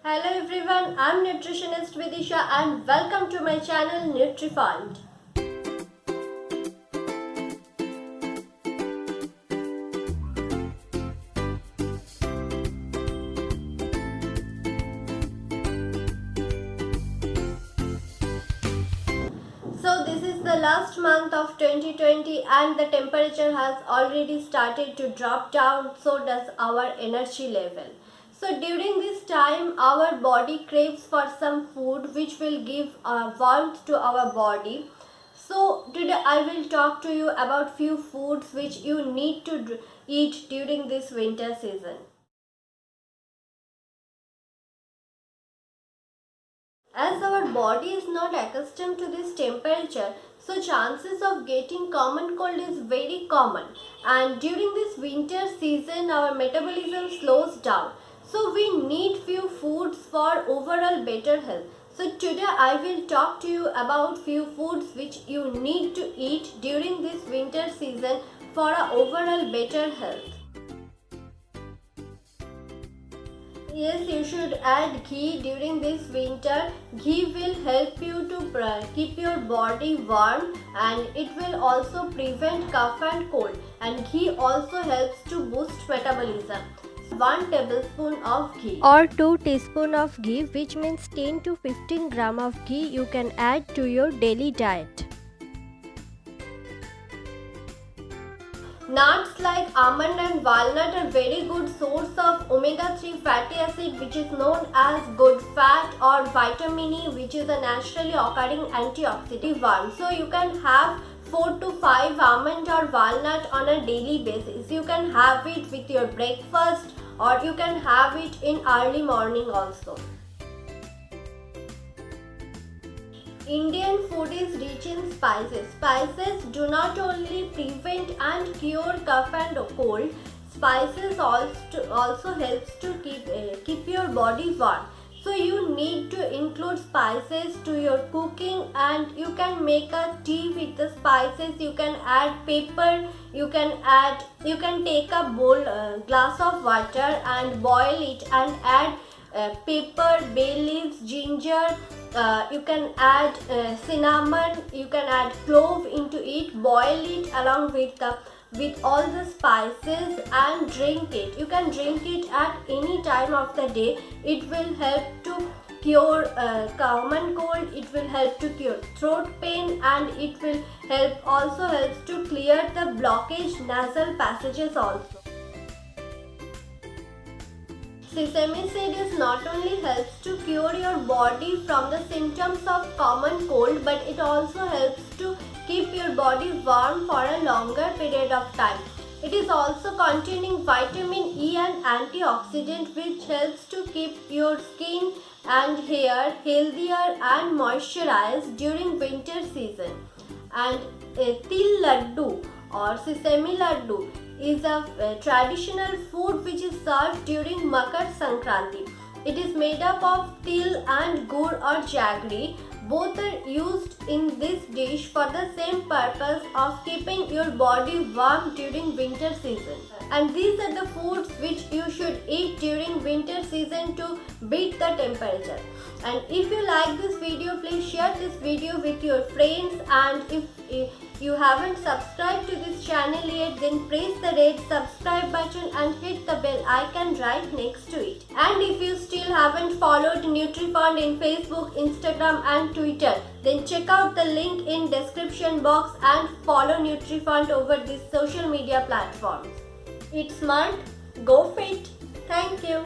Hello everyone, I'm nutritionist Vidisha and welcome to my channel NutriFund. So this is the last month of 2020 and the temperature has already started to drop down, so does our energy level. So during this time our body craves for some food which will give warmth to our body. So today I will talk to you about few foods which you need to eat during this winter season. As our body is not accustomed to this temperature, so chances of getting common cold is very common, and during this winter season our metabolism slows down, so we need few foods for overall better health. So today I will talk to you about few foods which you need to eat during this winter season for a overall better health. Yes, you should add ghee during this winter. Ghee will help you to keep your body warm, and it will also prevent cough and cold. And ghee also helps to boost metabolism. 1 tablespoon of ghee or 2 teaspoons of ghee, which means 10 to 15 gram of ghee you can add to your daily diet. Nuts like almond and walnut are very good source of omega-3 fatty acid, which is known as good fat, or vitamin E, which is a naturally occurring antioxidant one. So you can have 4 to 5 almond or walnut on a daily basis. You can have it with your breakfast or you can have it in early morning also. Indian food is rich in spices. Spices do not only prevent and cure cough and cold. Spices also helps to keep your body warm. So you need to include spices to your cooking, and you can make a tea with the spices. You can add pepper. You can take a glass of water and boil it and add pepper, bay leaves, ginger. You can add cinnamon, you can add clove into it, boil it along with all the spices and drink it. You can drink it at any time of the day. It will help to cure common cold, it will help to cure throat pain, and it will also helps to clear the blockaged nasal passages also. Sesame seed is not only helps to cure your body from the symptoms of common cold, but it also helps to keep your body warm for a longer period of time. It is also containing vitamin E and antioxidant, which helps to keep your skin and hair healthier and moisturized during winter season. And til laddu or sesame laddu is a traditional food which is served during Makar Sankranti. It is made up of til and gur or jaggery. Both are used in this dish for the same purpose of keeping your body warm during winter season. And these are the foods which you should eat during winter season to beat the temperature. And if you like this video, please share this video with your friends, and if you haven't subscribed to this channel yet, then press the red subscribe button and hit the bell icon right next to it. And if you still haven't followed NutriFund in Facebook, Instagram and Twitter, then check out the link in description box and follow NutriFund over these social media platforms. Eat smart, go fit. Thank you.